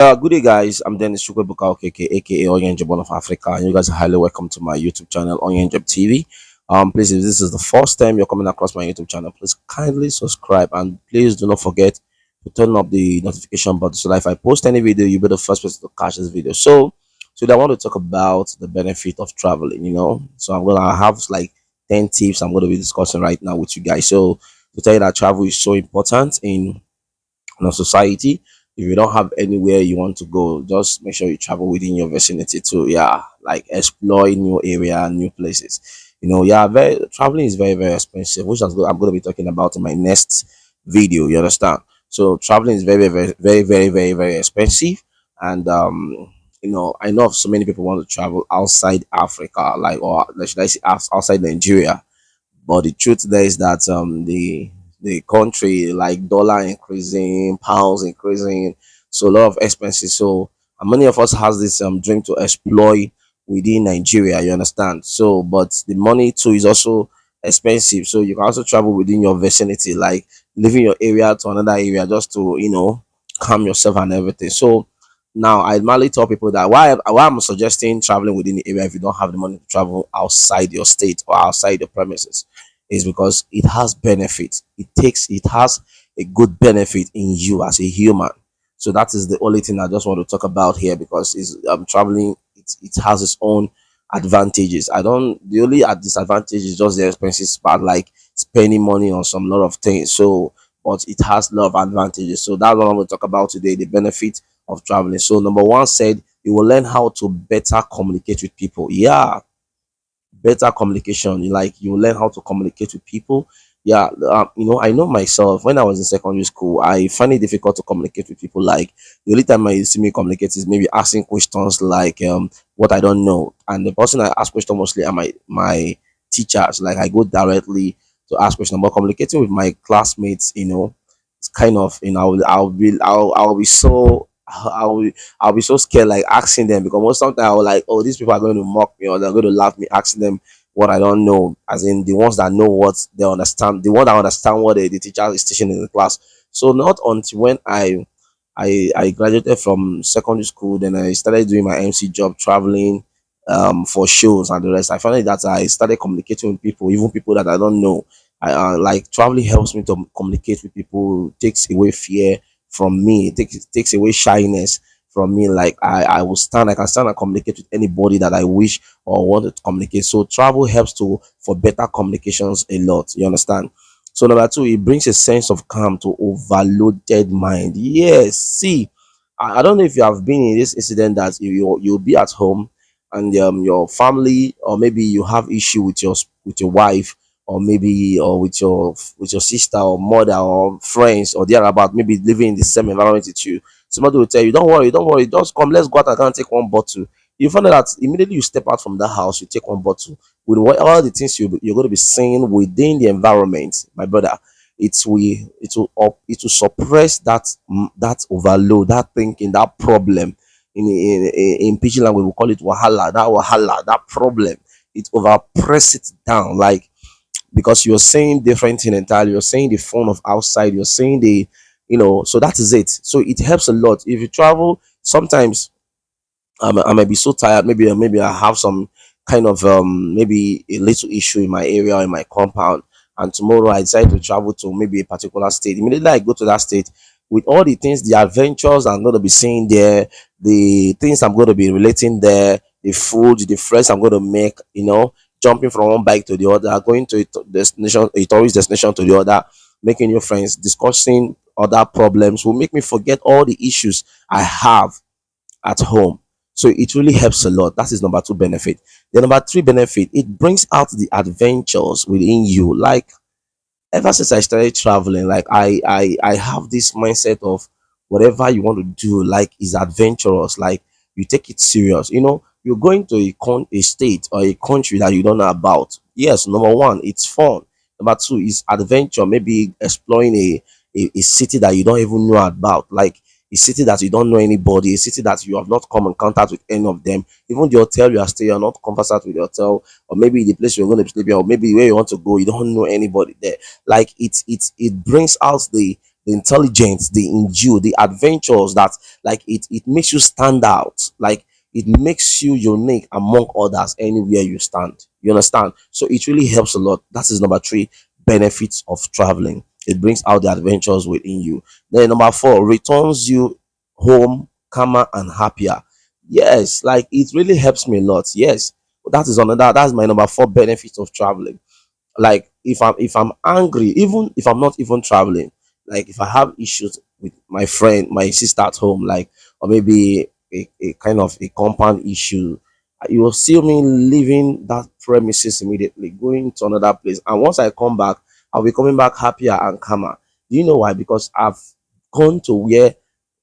Good day, guys. I'm Dennis Chukwebuka, aka ONYENJEM of Africa, and you guys are highly welcome to my YouTube channel, ONYENJEM TV. Please, if this is the first time you're coming across my YouTube channel, please kindly subscribe and please do not forget to turn up the notification button so that if I post any video, you'll be the first person to catch this video. So, today I want to talk about the benefit of traveling. So I'm gonna have like 10 tips I'm gonna be discussing right now with you guys. So, to tell you that travel is so important in our society. If you don't have anywhere you want to go, just make sure you travel within your vicinity to, yeah, like explore new area, new places. Yeah, traveling is very, very expensive, which I'm going to be talking about in my next video. You understand? So traveling is very, very, very, very, very, very expensive, and I know of so many people want to travel outside Africa, like, or should I say outside Nigeria. But the truth there is that the country, like, dollar increasing, pounds increasing, so a lot of expenses. So and many of us has this dream to exploit within Nigeria. You understand? So, but the money too is also expensive. So you can also travel within your vicinity, like leaving your area to another area just to calm yourself and everything. So now I normally tell people that why I'm suggesting traveling within the area if you don't have the money to travel outside your state or outside your premises is because it has benefits. It has a good benefit in you as a human. So that is the only thing I just want to talk about here because it's traveling. It has its own advantages. I don't The only disadvantage is just the expenses part, like spending money on some lot of things. So, but it has a lot of advantages. So that's what I'm going to talk about today: the benefit of traveling. So number one said you will learn how to better communicate with people. Yeah, better communication. Like, you learn how to communicate with people. Yeah, I know myself, when I was in secondary school, I find it difficult to communicate with people. Like, the only time I see me communicate is maybe asking questions, like what I don't know, and the person I ask question mostly are my teachers. Like, I go directly to ask questions, but communicating with my classmates, it's kind of, I'll be so I'll be so scared, like asking them, because most sometimes I will like, oh, these people are going to mock me or they're going to laugh me asking them what I don't know. As in, the ones that know what they understand, the one that understand what the teacher is teaching in the class. So not until when I graduated from secondary school, then I started doing my MC job, traveling for shows and the rest. I found that I started communicating with people, even people that I don't know. I like, traveling helps me to communicate with people, takes away fear from me, takes away shyness from me. Like, I can stand and communicate with anybody that I wish or want to communicate. So travel helps to for better communications a lot. You understand? So number two, it brings a sense of calm to overloaded mind. Yes, see, I don't know if you have been in this incident that you'll be at home, and your family, or maybe you have issue with your wife, or maybe, or with your sister or mother or friends or thereabout, maybe living in the same environment with you. Somebody will tell you, don't worry, just come, let's go out and go and take one bottle. You find out that immediately you step out from the house, you take one bottle with all the things you're going to be seeing within the environment, my brother. It will suppress that overload, that thinking, that problem. In pidgin language we call it wahala, that problem. It overpress it down, like, because you're saying different thing entirely. You're saying the phone of outside. You're saying so that is it. So it helps a lot if you travel. Sometimes I might be so tired. Maybe I have some kind of maybe a little issue in my area or in my compound, and tomorrow I decide to travel to maybe a particular state. Immediately I go to that state, with all the things, the adventures I'm going to be seeing there, the things I'm going to be relating there, the food, the friends I'm going to make, jumping from one bike to the other, going to a tourist destination to the other, making new friends, discussing other problems will make me forget all the issues I have at home. So it really helps a lot. That is number two benefit. The number three benefit, it brings out the adventures within you. Like, ever since I started traveling, like, I have this mindset of whatever you want to do, like, is adventurous. Like, you take it serious. You're going to a state or a country that you don't know about. Yes, number one, it's fun. Number two is adventure. Maybe exploring a city that you don't even know about. Like, a city that you don't know anybody, a city that you have not come in contact with any of them. Even the hotel you are staying, you're not conversant with the hotel, or maybe the place you're going to be sleeping, or maybe where you want to go, you don't know anybody there. Like, it brings out the the intelligence, the endure, the adventures that, like, it makes you stand out, like it makes you unique among others anywhere you stand. You understand? So it really helps a lot. That is number three benefits of traveling. It brings out the adventures within you. Then number four, returns you home calmer and happier. Yes, like it really helps me a lot. Yes, that is another. That's my number four benefit of traveling. Like if I'm angry, even if I'm not even traveling, like if I have issues with my friend, my sister at home, like, or maybe a kind of a compound issue, you will see me leaving that premises immediately, going to another place, and once I come back, I'll be coming back happier and calmer. Do you know why? Because I've gone to where,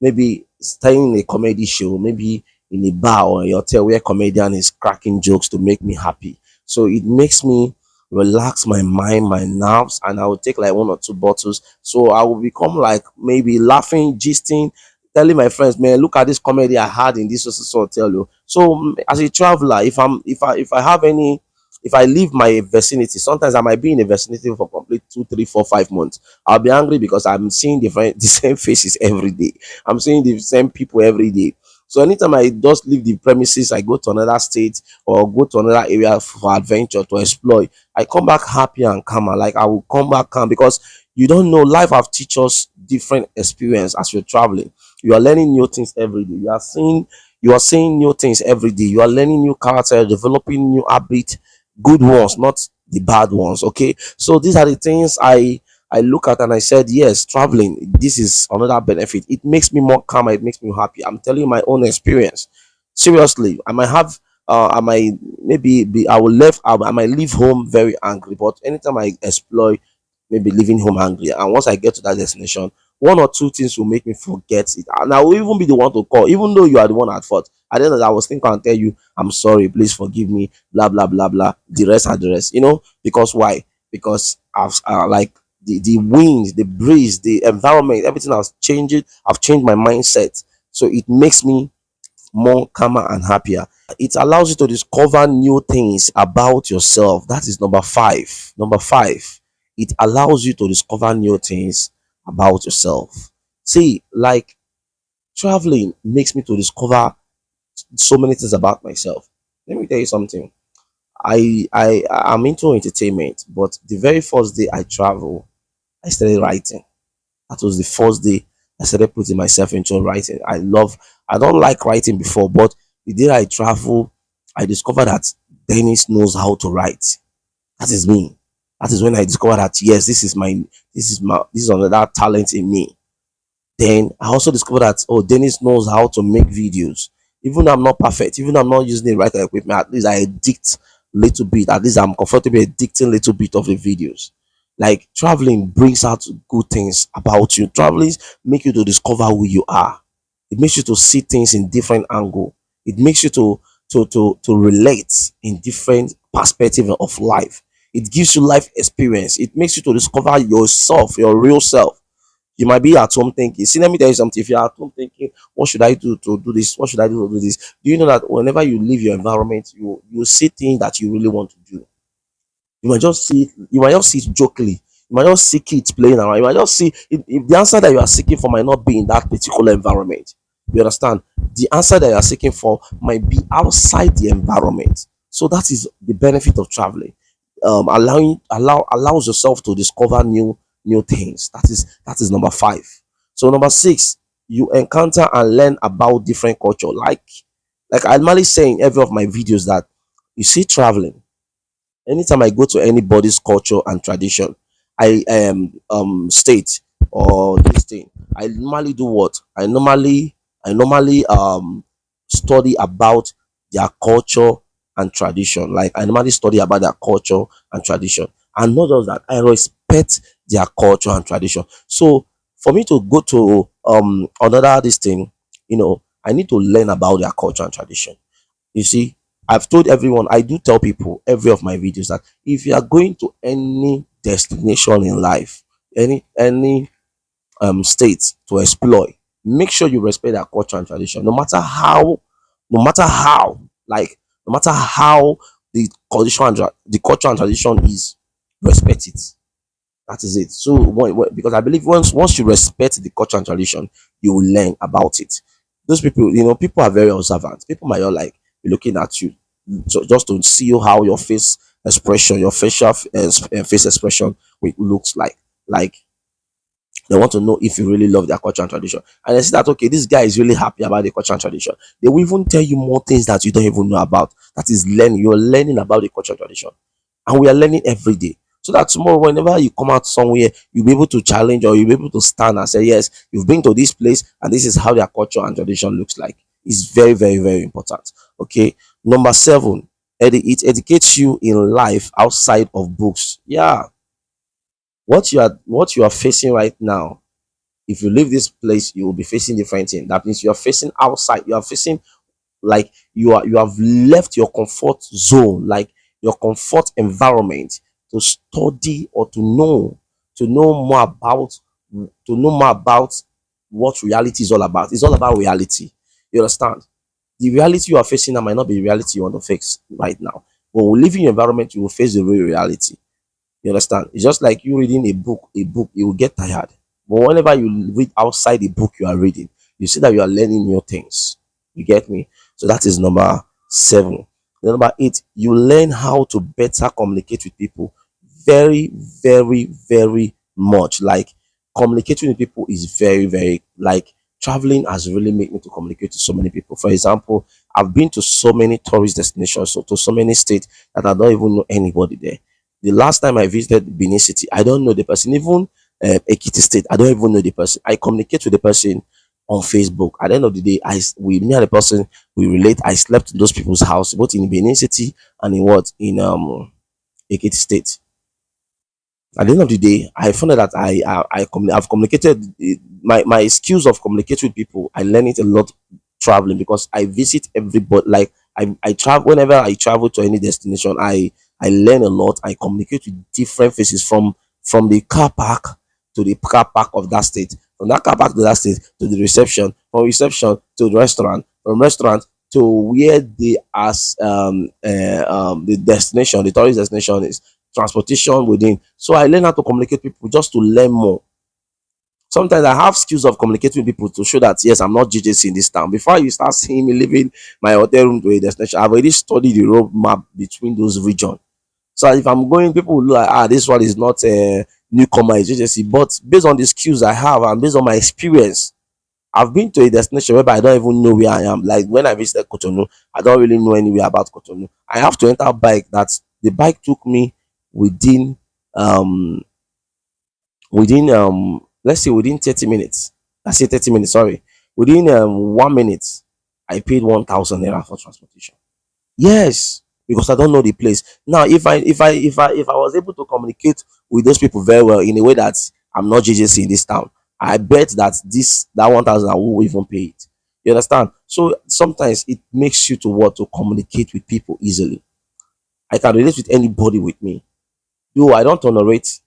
maybe staying in a comedy show, maybe in a bar or a hotel where comedian is cracking jokes to make me happy. So it makes me relax my mind, my nerves, and I will take like one or two bottles. So I will become like maybe laughing, gisting, telling my friends, man, look at this comedy I had in this hotel. Oh." So as a traveler, if I have any, if I leave my vicinity, sometimes I might be in a vicinity for complete 2, 3, 4, 5 months. I'll be angry because I'm seeing different the same faces every day. I'm seeing the same people every day. So anytime I just leave the premises, I go to another state or go to another area for adventure to explore. I come back happy and calmer. Like I will come back calm because you don't know, life have teach us different experience as you're traveling. You are learning new things every day. You are seeing new things every day. You are learning new character, developing new habit, good ones, not the bad ones. Okay. So these are the things I look at and I said, yes, traveling, this is another benefit. It makes me more calm, it makes me happy. I'm telling you my own experience. Seriously, I might have I might maybe be I might leave home very angry, but anytime I explore, maybe leaving home angry, and once I get to that destination, one or two things will make me forget it. And I will even be the one to call, even though you are the one at fault. At the end of that, I was thinking and tell you, I'm sorry, please forgive me, blah blah blah blah. The rest are the rest, because why? Because I've like the wind, the breeze, the environment, everything has changed. I've changed my mindset. So it makes me more calmer and happier. It allows you to discover new things about yourself. That is number five. Number five, it allows you to discover new things about yourself. See, like traveling makes me to discover so many things about myself. Let me tell you something. I'm into entertainment, but the very first day I travel, I started writing. That was the first day I started putting myself into writing. I don't like writing before, but the day I travel, I discovered that Dennis knows how to write. That is me. That is when I discovered that, yes, this is another talent in me. Then I also discovered that, oh, Dennis knows how to make videos. Even though I'm not perfect, even though I'm not using the right equipment, at least I edit little bit. At least I'm comfortable editing little bit of the videos. Like traveling brings out good things about you. Traveling make you to discover who you are. It makes you to see things in different angle. It makes you to relate in different perspective of life. It gives you life experience. It makes you to discover yourself, your real self. You might be at home thinking, see, let me tell you something. If you're at home thinking, what should I do to do this? What should I do to do this? Do you know that whenever you leave your environment, you see things that you really want to do? You might just see it jokingly. You might just see kids playing around. You might just see if the answer that you are seeking for might not be in that particular environment. You understand? The answer that you are seeking for might be outside the environment. So that is the benefit of traveling. Allows yourself to discover new things. That is number five. So number six, you encounter and learn about different culture. Like I normally say in every of my videos that you see traveling. Anytime I go to anybody's culture and tradition, I state or this thing, I normally do what? I normally study about their culture and tradition. Like I normally study about their culture and tradition. And not just that, I respect their culture and tradition. So for me to go to another this thing, I need to learn about their culture and tradition. You see, I've told everyone, I do tell people every of my videos that if you are going to any destination in life, any state to explore, make sure you respect their culture and tradition. No matter how, like no matter how the culture and tradition is, respect it. That is it. So because I believe once you respect the culture and tradition, you will learn about it. Those people, people are very observant. People might not like be looking at you just to see how your face expression, your face expression looks like. Like they want to know if you really love their culture and tradition. And they see that, okay, this guy is really happy about the culture and tradition. They will even tell you more things that you don't even know about. That is learning. You're learning about the culture and tradition. And we are learning every day. So that tomorrow, whenever you come out somewhere, you'll be able to challenge, or you'll be able to stand and say, yes, you've been to this place and this is how their culture and tradition looks like. It's very, very, very important. Okay. Number 7, it educates you in life outside of books. Yeah. What you are facing right now, if you leave this place, you will be facing different things. That means you are facing outside, you are facing, like, you have left your comfort zone, like your comfort environment, to study or to know more about what reality is all about. It's all about reality. You understand? The reality you are facing now might not be the reality you want to face right now. When we live in your environment, you will face the real reality. You understand? It's just like you reading a book, you will get tired. But whenever you read outside the book you are reading, you see that you are learning new things. You get me? So that is number 7. Then number 8, you learn how to better communicate with people. Very, very, very much. Like, communicating with people is very, very, like, traveling has really made me to communicate to so many people. For example, I've been to so many tourist destinations, so to so many states that I don't even know anybody there. The last time I visited Benin City, I don't know the person. Even Ekiti State, I don't even know the person. I communicate with the person on Facebook. At the end of the day, we me and the person, we relate. I slept in those people's house, both in Benin City and in Ekiti State. At the end of the day, I found out that I've communicated, my skills of communicating with people. I learn it a lot traveling, because I visit everybody. Like, I travel. Whenever I travel to any destination, I learn a lot. I communicate with different faces, from the car park to the car park of that state, from that car park to that state, to the reception, from reception to the restaurant, from restaurant to where the destination, the tourist destination is, transportation within. So I learn how to communicate with people just to learn more. Sometimes I have skills of communicating with people to show that, yes, I'm not JJC in this town. Before you start seeing me leaving my hotel room to a destination, I've already studied the road map between those regions. So if I'm going, people will look like, this one is not a newcomer, it's JJC. But based on the skills I have and based on my experience, I've been to a destination where I don't even know where I am. Like when I visited Cotonou, I don't really know anywhere about Cotonou. I have to enter a bike. That the bike took me within um let's say within 30 minutes. I say 30 minutes, sorry. Within 1 minute, I paid 1,000 naira for transportation. Yes, because I don't know the place. Now, if I was able to communicate with those people very well in a way that I'm not JJC in this town, I bet that that 1,000 I will even pay it. You understand? So sometimes it makes you to what to communicate with people easily. I can relate with anybody with me. Though I don't tolerate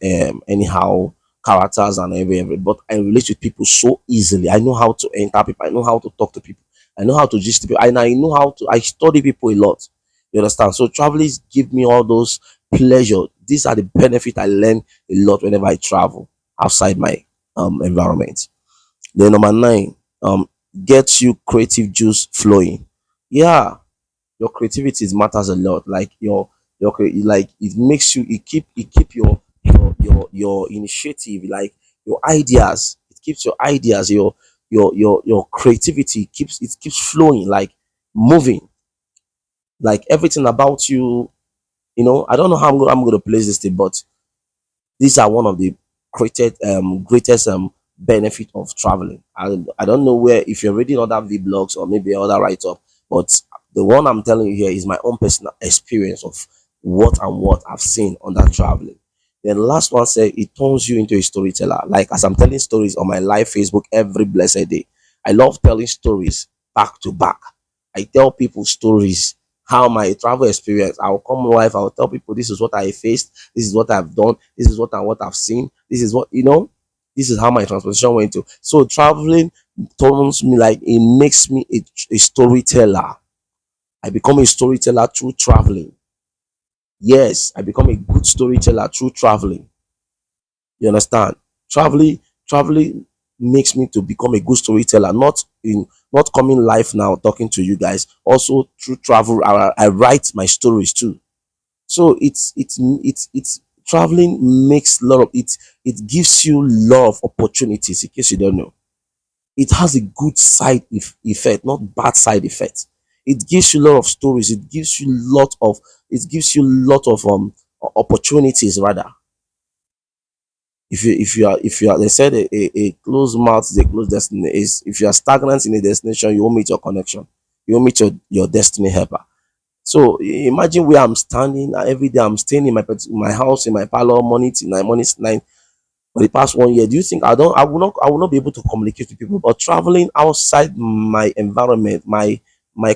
anyhow characters and every, but I relate with people so easily. I know how to enter people, I know how to talk to people, I know how to gist people, and I know how to I study people a lot. You understand? So traveling give me all those pleasure. These are the benefit I learn a lot whenever I travel outside my environment. Then number 9, get you creative juice flowing. Yeah, your creativity matters a lot. Like like it makes you, it keep your initiative, like your ideas. It keeps your ideas, your creativity keeps flowing, like moving, like everything about you. I don't know how I'm going to place this thing, but these are one of the greatest benefit of traveling. I don't know where, if you're reading other vlogs or maybe other write-up, but the one I'm telling you here is my own personal experience of what I've seen on that traveling. Then the last one said it turns you into a storyteller. Like, as I'm telling stories on my live Facebook every blessed day, I love telling stories back to back. I tell people stories, how my travel experience. I'll come live, I'll tell people this is what I faced, this is what I've done, this is what I've seen, this is this is how my transportation went to. So traveling turns me, like, it makes me a storyteller. I become a storyteller through traveling. Yes, I become a good storyteller through traveling. You understand? Traveling makes me to become a good storyteller, not coming live now talking to you guys. Also through travel, I write my stories too. So it's traveling makes a lot of it. It gives you a lot of opportunities. In case you don't know, it has a good effect, not bad side effect. It gives you a lot of stories. It gives you a lot of opportunities rather. If you are they said a closed mouth is a closed destiny. Is if you are stagnant in a destination, you won't meet your connection. You won't meet your destiny helper. So imagine where I'm standing every day. I'm staying in my house, in my parlor, morning till night, morning to night for the past 1 year. Do you think I will not be able to communicate with people? But traveling outside my environment, my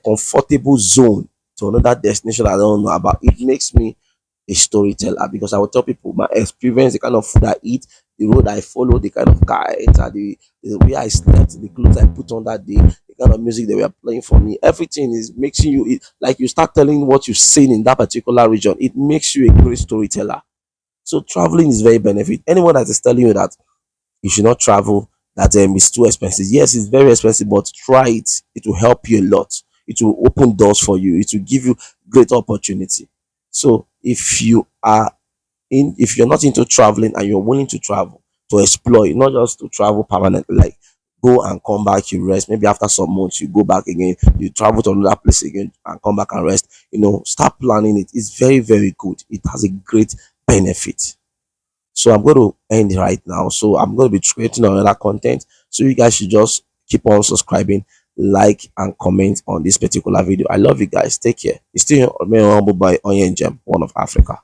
comfortable zone to another destination I don't know about, it makes me a storyteller, because I will tell people my experience, the kind of food I eat, the road I follow, the kind of car I enter, the way I slept, the clothes I put on that day, the kind of music they were playing for me. Everything is making you like you start telling what you've seen in that particular region. It makes you a great storyteller. So traveling is very benefit. Anyone that is telling you that you should not travel, that it's too expensive. Yes, it's very expensive, but try it. It will help you a lot. It will open doors for you. It will give you great opportunity. So if you're not into traveling and you're willing to travel to explore, not just to travel permanently, like go and come back, you rest. Maybe after some months you go back again, you travel to another place again and come back and rest. Start planning it. It's very, very good. It has a great benefit. So I'm going to end right now. So I'm going to be creating another content. So you guys should just keep on subscribing, like, and comment on this particular video. I love you guys. Take care. It's still your humble by ONYENJEM, one of Africa.